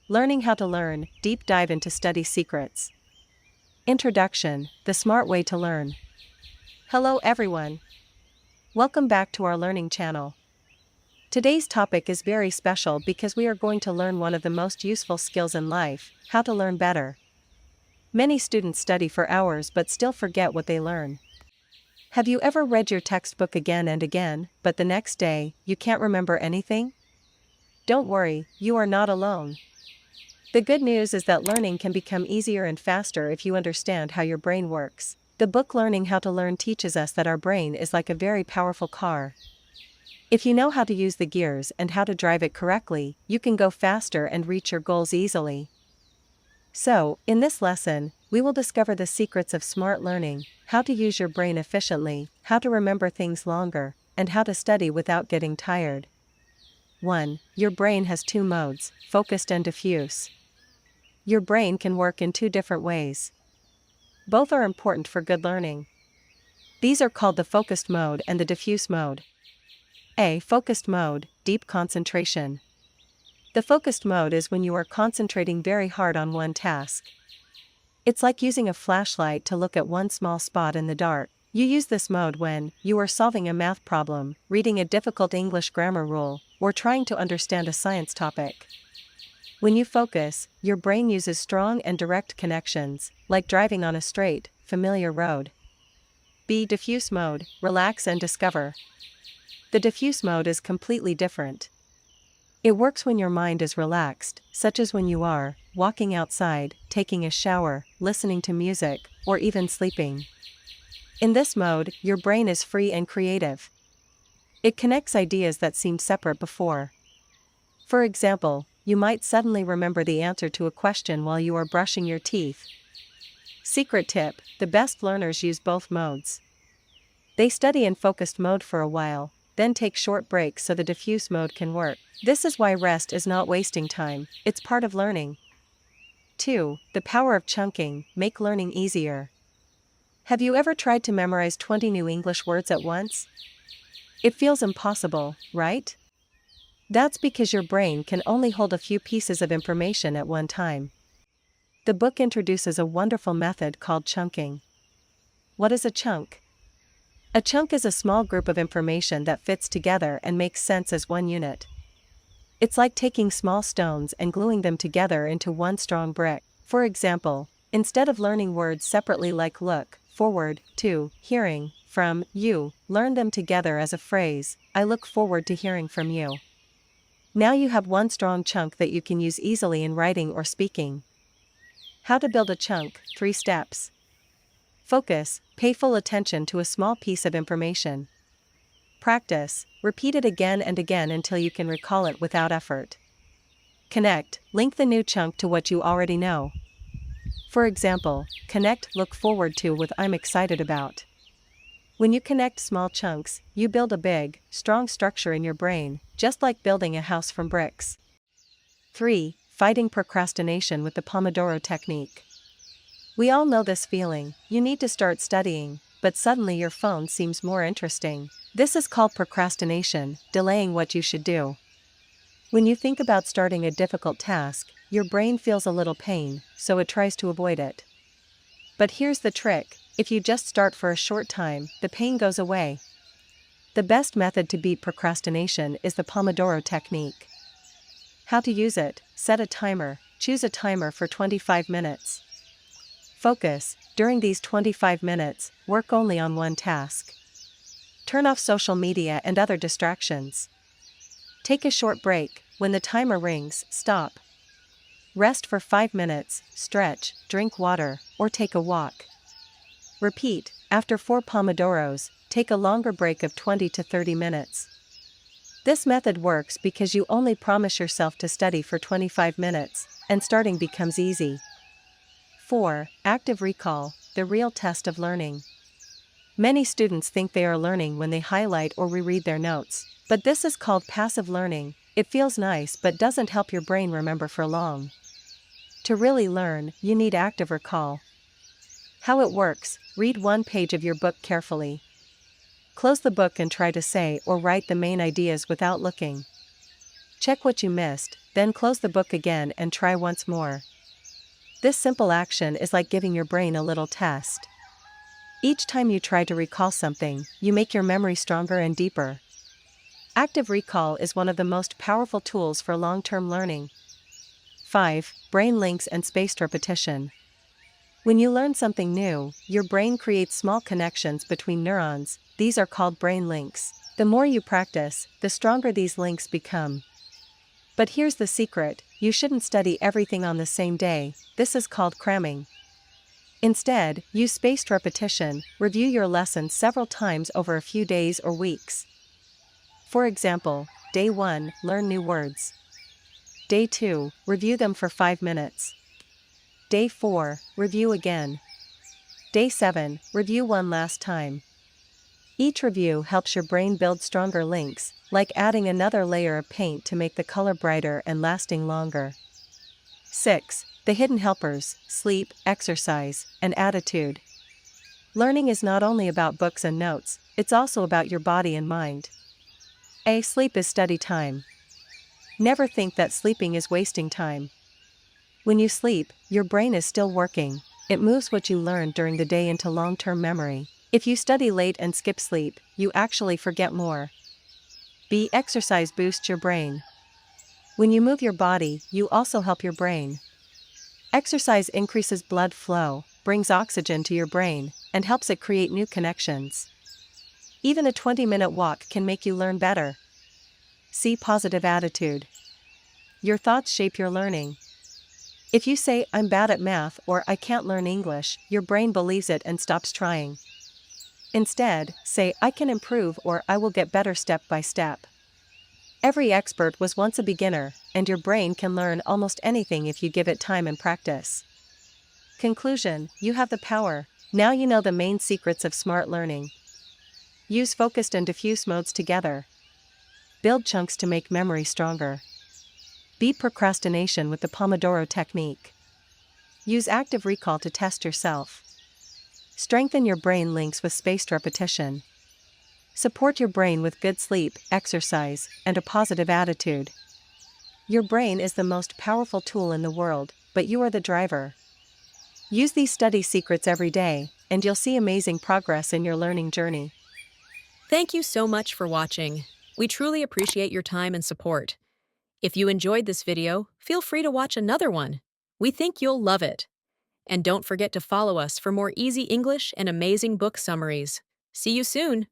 Learning how to learn, deep dive into study secrets. Introduction, the smart way to learn. Hello everyone. Welcome back to our learning channel. Today's topic is very special because we are going to learn one of the most useful skills in life, how to learn better. Many students study for hours but still forget what they learn. Have you ever read your textbook again and again, but the next day, you can't remember anything? Don't worry, you are not alone. The good news is that learning can become easier and faster if you understand how your brain works. The book Learning How to Learn teaches us that our brain is like a very powerful car. If you know how to use the gears and how to drive it correctly, you can go faster and reach your goals easily. So, in this lesson, we will discover the secrets of smart learning, how to use your brain efficiently, how to remember things longer, and how to study without getting tired. 1. Your brain has two modes, focused and diffuse. Your brain can work in two different ways. Both are important for good learning. These are called the focused mode and the diffuse mode. A. Focused mode, deep concentration. The focused mode is when you are concentrating very hard on one task. It's like using a flashlight to look at one small spot in the dark. You use this mode when you are solving a math problem, reading a difficult English grammar rule, or trying to understand a science topic. When you focus, your brain uses strong and direct connections, like driving on a straight, familiar road. B. Diffuse mode, relax and discover. The diffuse mode is completely different. It works when your mind is relaxed, such as when you are walking outside, taking a shower, listening to music, or even sleeping. In this mode, your brain is free and creative. It connects ideas that seemed separate before. For example, you might suddenly remember the answer to a question while you are brushing your teeth. Secret tip: the best learners use both modes. They study in focused mode for a while, then take short breaks so the diffuse mode can work. This is why rest is not wasting time, it's part of learning. 2. The power of chunking, make learning easier. Have you ever tried to memorize 20 new English words at once? It feels impossible, right? That's because your brain can only hold a few pieces of information at one time. The book introduces a wonderful method called chunking. What is a chunk? A chunk is a small group of information that fits together and makes sense as one unit. It's like taking small stones and gluing them together into one strong brick. For example, instead of learning words separately like look, forward, to, hearing, from, you, learn them together as a phrase, I look forward to hearing from you. Now you have one strong chunk that you can use easily in writing or speaking. How to build a chunk, 3 steps. Focus, pay full attention to a small piece of information. Practice, repeat it again and again until you can recall it without effort. Connect, link the new chunk to what you already know. For example, connect look forward to with I'm excited about. When you connect small chunks, you build a big, strong structure in your brain, just like building a house from bricks. 3. Fighting procrastination with the Pomodoro technique. We all know this feeling: you need to start studying, but suddenly your phone seems more interesting. This is called procrastination, delaying what you should do. When you think about starting a difficult task, your brain feels a little pain, so it tries to avoid it. But here's the trick: if you just start for a short time, the pain goes away. The best method to beat procrastination is the Pomodoro technique. How to use it: set a timer, choose a timer for 25 minutes. Focus, during these 25 minutes, work only on one task. Turn off social media and other distractions. Take a short break, when the timer rings, stop. Rest for 5 minutes, stretch, drink water, or take a walk. Repeat, after 4 Pomodoros, take a longer break of 20 to 30 minutes. This method works because you only promise yourself to study for 25 minutes, and starting becomes easy. 4. Active recall, the real test of learning. Many students think they are learning when they highlight or reread their notes, but this is called passive learning. It feels nice but doesn't help your brain remember for long. To really learn, you need active recall. How it works: read one page of your book carefully. Close the book and try to say or write the main ideas without looking. Check what you missed, then close the book again and try once more. This simple action is like giving your brain a little test. Each time you try to recall something, you make your memory stronger and deeper. Active recall is one of the most powerful tools for long-term learning. 5. Brain links and spaced repetition. When you learn something new, your brain creates small connections between neurons. These are called brain links. The more you practice, the stronger these links become. But here's the secret: you shouldn't study everything on the same day. This is called cramming. Instead, use spaced repetition. Review your lesson several times over a few days or weeks. For example, Day 1, learn new words. Day 2, review them for 5 minutes. Day 4, review again. Day 7, review one last time. Each review helps your brain build stronger links, like adding another layer of paint to make the color brighter and lasting longer. 6. The hidden helpers: sleep, exercise, and attitude. Learning is not only about books and notes, it's also about your body and mind. A. Sleep is study time. Never think that sleeping is wasting time. When you sleep, your brain is still working. It moves what you learned during the day into long-term memory. If you study late and skip sleep, you actually forget more. B. Exercise boosts your brain. When you move your body, you also help your brain. Exercise increases blood flow, brings oxygen to your brain, and helps it create new connections. Even a 20-minute walk can make you learn better. C. Positive attitude. Your thoughts shape your learning. If you say, "I'm bad at math" or "I can't learn English," your brain believes it and stops trying. Instead, say, "I can improve" or "I will get better step by step." Every expert was once a beginner, and your brain can learn almost anything if you give it time and practice. Conclusion: you have the power. Now you know the main secrets of smart learning. Use focused and diffuse modes together. Build chunks to make memory stronger. Beat procrastination with the Pomodoro technique. Use active recall to test yourself. Strengthen your brain links with spaced repetition. Support your brain with good sleep, exercise, and a positive attitude. Your brain is the most powerful tool in the world, but you are the driver. Use these study secrets every day, and you'll see amazing progress in your learning journey. Thank you so much for watching. We truly appreciate your time and support. If you enjoyed this video, feel free to watch another one. We think you'll love it. And don't forget to follow us for more easy English and amazing book summaries. See you soon!